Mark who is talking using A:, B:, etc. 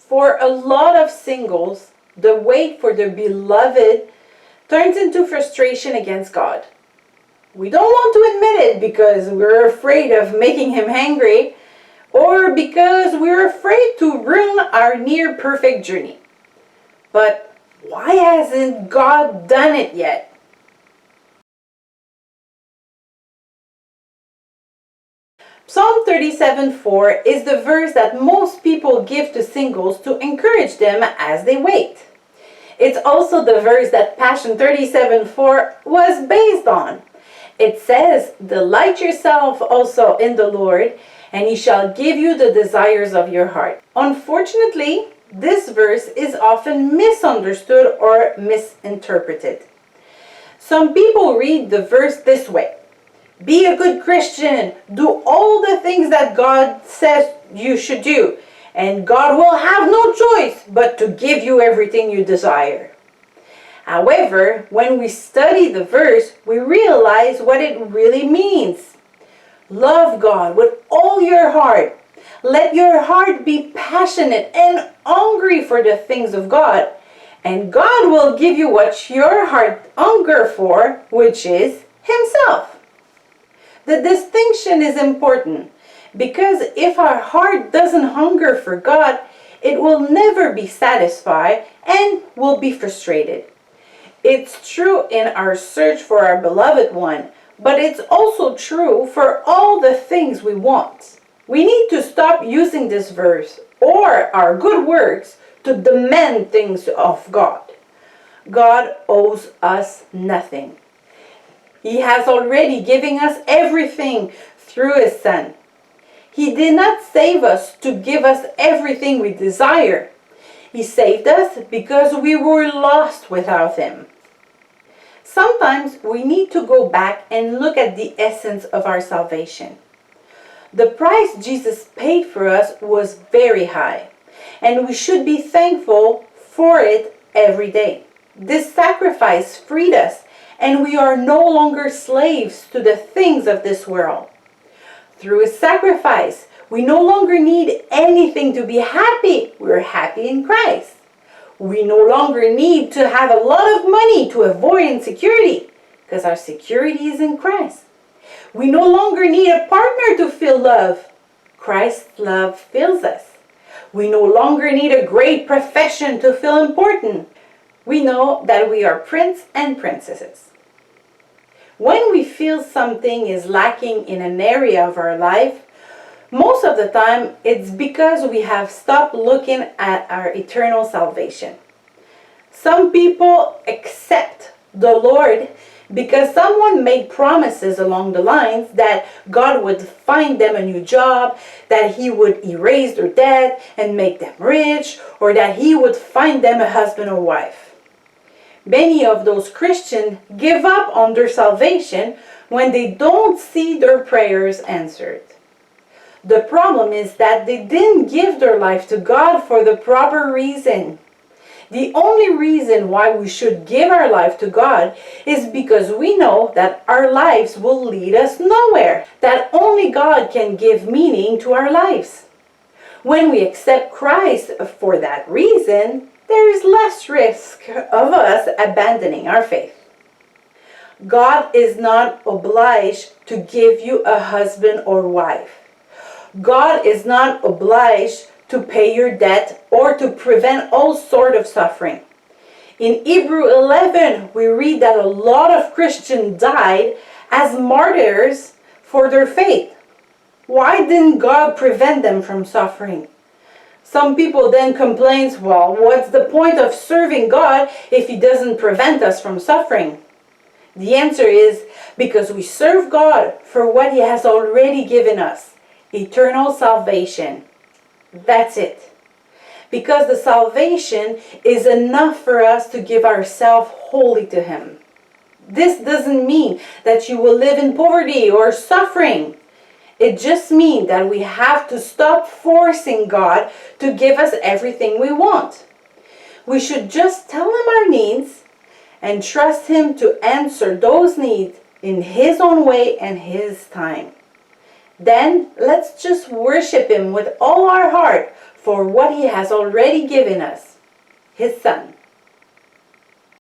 A: For a lot of singles, the wait for the beloved turns into frustration against God. We don't want to admit it because we're afraid of making him angry, or because we're afraid to ruin our near perfect journey. But why hasn't God done it yet? Psalm 37:4 is the verse that most people give to singles to encourage them as they wait. It's also the verse that Passion 37:4 was based on. It says, "Delight yourself also in the Lord, and he shall give you the desires of your heart." Unfortunately, this verse is often misunderstood or misinterpreted. Some people read the verse this way: be a good Christian, do all the things that God says you should do, and God will have no choice but to give you everything you desire. However, when we study the verse, we realize what it really means. Love God with all your heart. Let your heart be passionate and hungry for the things of God, and God will give you what your heart hungers for, which is Himself. The distinction is important because if our heart doesn't hunger for God, it will never be satisfied and will be frustrated. It's true in our search for our beloved one, but it's also true for all the things we want. We need to stop using this verse or our good works to demand things of God. God owes us nothing. He has already given us everything through His Son. He did not save us to give us everything we desire. He saved us because we were lost without Him. Sometimes we need to go back and look at the essence of our salvation. The price Jesus paid for us was very high, and we should be thankful for it every day. This sacrifice freed us, and we are no longer slaves to the things of this world. Through His sacrifice, we no longer need anything to be happy. We're happy in Christ. We no longer need to have a lot of money to avoid insecurity, because our security is in Christ. We no longer need a partner to feel love. Christ's love fills us. We no longer need a great profession to feel important. We know that we are prince and princesses. When we feel something is lacking in an area of our life, most of the time it's because we have stopped looking at our eternal salvation. Some people accept the Lord because someone made promises along the lines that God would find them a new job, that He would erase their debt and make them rich, or that He would find them a husband or wife. Many of those Christians give up on their salvation when they don't see their prayers answered. The problem is that they didn't give their life to God for the proper reason. The only reason why we should give our life to God is because we know that our lives will lead us nowhere, that only God can give meaning to our lives. When we accept Christ for that reason, there is less risk of us abandoning our faith. God is not obliged to give you a husband or wife. God is not obliged to pay your debt or to prevent all sort of suffering. In Hebrews 11, we read that a lot of Christians died as martyrs for their faith. Why didn't God prevent them from suffering? Some people then complain, well, what's the point of serving God if He doesn't prevent us from suffering? The answer is because we serve God for what He has already given us, eternal salvation. That's it. Because the salvation is enough for us to give ourselves wholly to Him. This doesn't mean that you will live in poverty or suffering. It just means that we have to stop forcing God to give us everything we want. We should just tell Him our needs and trust Him to answer those needs in His own way and His time. Then let's just worship Him with all our heart for what He has already given us, His Son.